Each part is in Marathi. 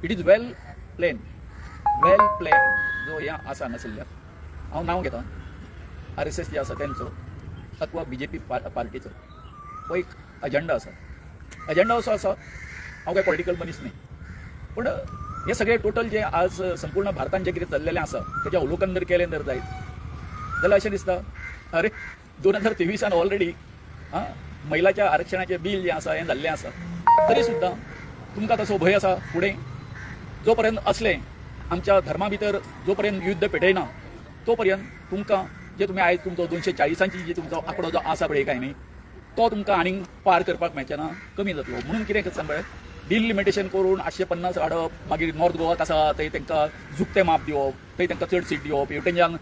इट इज वेल प्लेन जो ह्या आसा हांगासरल्या हांव नांव घेता RSS जे आसा तेंचो अथवा BJP पार्टीचो हो एक अजेंडा असो आसा हांव काय पॉलिटिकल मनीस न्ही पूण हे सगळे टोटल जे आज संपूर्ण भारतान जे कितें चल्लेलें आसा तेजें अवलोकन जर केलें जर जायत जाल्यार अशें दिसता अरे 2023 ऑलरेडी महिलाच्या आरक्षणाचें बिल जें आसा हें जाल्लें आसा तरी सुद्दां तुमकां तसो भंय आसा फुडें जो पर्यंत असलें आमच्या धर्मा भितर जो पर्यंत युद्ध पेटयना तो पर्यंत तुमकां जे तुमी आयज तुमचो 240 जी तुमचो आंकडो जो आसा पळय काय न्ही तो तुमकां आनीक पार करपाक मेळचे ना कमी जातलो म्हणून कितें सांग पळय बिल लिमिटेशन करून 850 हाडप मागीर नॉर्थ गोवाक आसा थंय तांकां झुकतें माप दिवप थंय तांकां चड सीट दिवप हेवटेनच्यान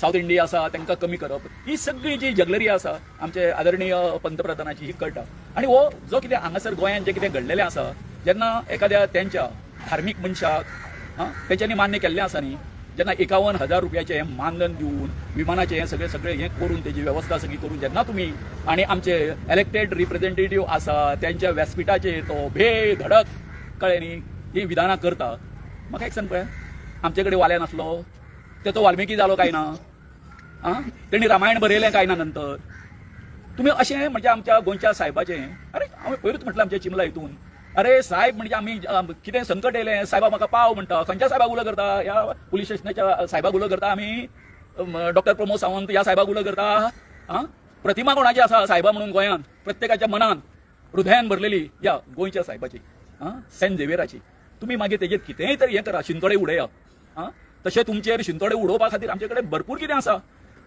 सावथ इंडिया आसा तांकां कमी करप ही सगळी जी जगलरी आसा आमचे आदरणीय पंतप्रधानाची ही कळटा आनी हो जो कितें हांगासर गोंयांत जें कितें घडलेलें आसा जेन्ना एखाद्या त्यांच्या धार्मीक मनशाक तेंच्यांनी मान्य केल्लें आसा न्ही जेन्ना 51,000 रुपयाचें हें मानधन दिवन विमानाचें हें सगळें हें करून तेजी वेवस्था सगळी करून जेन्ना तुमी आनी आमचे इलेक्टेड रिप्रेझेंटेटिव्ह आसा त्यांच्या व्यासपीठाचेर तो धडक कळ्ळें न्ही ही विधानां करता म्हाका एक सांग पळय आमचे कडेन वाल्या नासलो तेचो वाल्मिकी जालो काय ना तेणी रामायण बरयलें काय ना नंतर तुमी अशें म्हणजे आमच्या गोंयच्या साहेबाचें अरे हांवें पयरूच म्हटलें आमच्या चिमला हितून अरे साहेब म्हणजे आमी कितें संकट येयलें साहेबा म्हाका पाव म्हणटा खंयच्या साहेबाक उलो करता ह्या पुलीस स्टेशनाच्या साहेबाक उलो करता आमी डॉक्टर प्रमोद सावंत ह्या साहेबाक उलो करता प्रतिमा कोणाची आसा साहेबा म्हणून गोंयांत प्रत्येकाच्या मनान हृदयान भरलेली ह्या गोंयच्या साहेबाची सेंट झेवियराची तुमी मागीर तेजेर कितेंय तरी हें करा शिंतोडे उडया तशें तुमचेर शिंतोडे उडोवपा खातीर आमचे कडेन भरपूर कितें आसा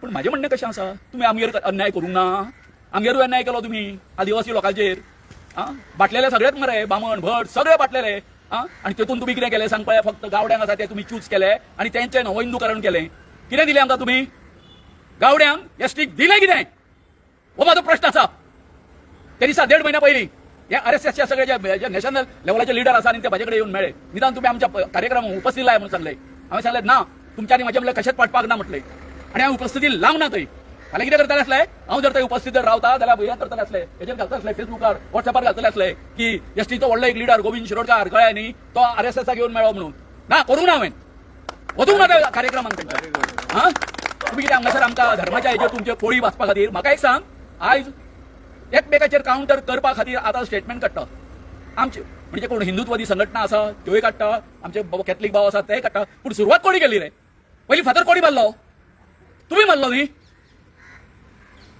पूण म्हाजें म्हणणें कशें आसा तुमी आमगेर अन्याय करूंक ना आमगेरूय अन्याय केलो तुमी आदिवासी लोकांचेर बाटलेले सगळेच मरे बामण भट सगळे बाटलेले आणि तेतून तुम्ही कितें केलें सांग पळय फक्त गावड्यांक आसा ते तुम्ही चूज केले आणि तेंचें नवहिंदूकरण केलें कितें दिलें आमकां तुमी गावड्यांक एसटीक दिलें कितें हो म्हाजो प्रश्न आसा ते दिसा 1.5 महिन्या पयलीं हे RSSचे सगळे जे नॅशनल लेवलाचे लिडर आसा आनी ते म्हाजे कडेन येवन मेळ्ळे निदान तुमी आमच्या कार्यक्रमाक उपस्थित लाय म्हणून सांगले हांवें सांगलें ना तुमच्यानी म्हाजे म्हणलें कशेंच पाठपाक ना म्हटलें आनी हांवें उपस्थिती लावंक ना थंय फाल्यां कितें करतले आसले हांव जर थंय उपस्थित जर रावता जाल्यार हें करतले आसले हेजेर घालतले आसले फेसबुकार व्हॉट्सॅपार घालतले आसले की एसटीचो व्हडलो एक लिडर गोविंद शिरोडकार कळ्ळें न्ही तो RSSाक येवन मेळ्ळो म्हणून ना करूंक ना हांवें वचूंक ना त्या कार्यक्रमाक तेंच्या तुमी कितें हांगासर आमकां धर्माच्या हेजेर तुमचे पोळी वाचपा खातीर म्हाका एक सांग आयज एकमेकाचेर कावंटर करपा खातीर आतां स्टेटमेंट काडटा आमचे म्हणजे कोण हिंदुत्ववादी संघटना आसा त्योय काडटा आमचे कॅथलीक भाव आसा ते काडटा पूण सुरवात कोणी केली रे पयलीं फातर कोणी मारलो तुमी मारलो न्ही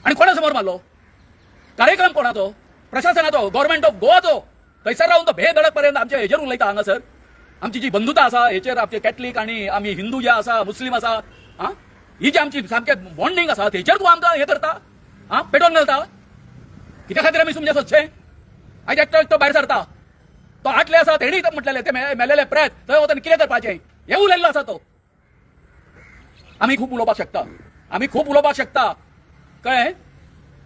आणि कोणासमोर मारलो कार्यक्रम कोणाचो प्रशासनाचो गव्हर्नमेंट ऑफ गोवाचो थंयसर रावन तो भेदडक पर्यंत आमच्या हेजेर उलयता हांगासर आमची जी बंधुता आसा हेचेर आमचे कॅथलीक आनी आमी हिंदू जे आसा मुस्लीम आसा ही जी आमची सामकें बॉन्डिंग आसा तेचेर तूं आमकां हें करता पेटोवन घालता कित्या खातीर आमी तुमचें सोदचें आयज एकटो भायर सरता तो आटले आसा तेणी म्हटलेले ते मेलेले प्रेत थंय वचून कितें करपाचें हें उलयल्लो आसा तो आमी खूब उलोवपाक शकता कळ्ळें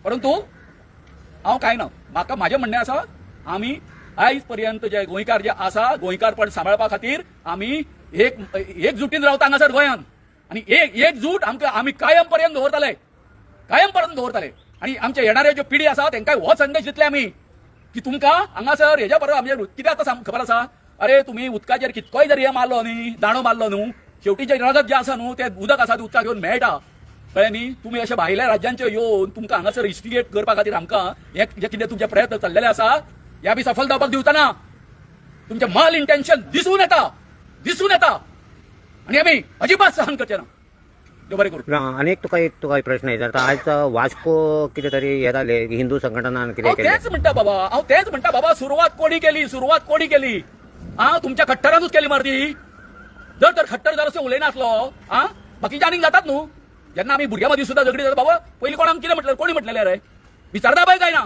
परंतु हांव काय ना म्हाका म्हाजें म्हणणें आसा आमी आयज पर्यंत जे गोंयकार जे आसा गोंयकारपण सांबाळपा खातीर आमी एकजुटीन रावता हांगासर गोंयांत आनी एकजूट आमी कायम पर्यंत दवरतले आनी आमचे येणाऱ्यो ज्यो पिढी आसा तांकांय हो संदेश दितले आमी की तुमकां हांगासर हेज्या बरोबर आमचे कितें आतां खबर आसा अरे तुमी उदकाचेर कितकोय जर हे मारलो न्ही दाणो मारलो न्हू शेवटी जे रगत जे आसा न्हू तें उदक आसा उदकाक येवन मेळटा कळ्ळें न्ही तुमी अशे भायल्या राज्यांचे येवन तुमकां हांगासर इन्स्टिगेट करपा खातीर आमकां हे जे कितें तुमचे प्रयत्न चाललेले आसा ह्या बी सफल जावपाक दिवतना तुमचे माल इंटेन्शन दिसून येता आनी आमी अजिबात सहन करचे ना देव बरें करूं अनेक तुका एक प्रश्न विचारता आयज वास्को कितें तरी हे जाले हिंदू संघटनान कितें केलें तेच म्हणटा बाबा सुरवात कोणी केली तुमच्या खट्टरानूच केली मारती जर खट्टर जर अशें उलयनासलो बाकीचे आनीक जातात न्हू जेन्ना आमी भुरग्यां मदीं सुद्दां झगडी जाता बाबा पयलीं कोणाक कितें म्हटलें कोणी म्हटलेलें रे विचारता बाय काय ना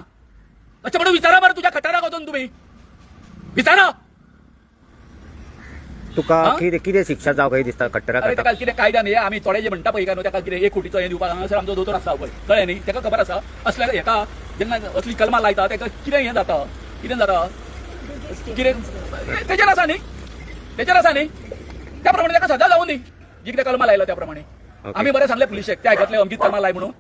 अशें म्हणून विचारा मरे तुज्या खट्टराक वचून तुमी विचारा तुका कितें शिक्षा जावं दिसता खट्टराक ताका कितें कायद्यान हे आमी थोडे जे म्हणटा पळय काय न्हू ताका कितें 1 कोटीचो हे दिवपाक हांगासर आमचो दोतोर आसा पळय कळ्ळें न्ही ताका खबर आसा असल्या हेका जेन्ना असली कलमां लायता ताका कितें हें जाता कितें तेजेर आसा न्ही त्या प्रमाणे ताका सजा जावं न्ही जी कितें कलमां लायला त्या प्रमाणे आमी बरें सांगलें पुलिशेक ते आयकतले अमकीत कलमां लाय म्हणून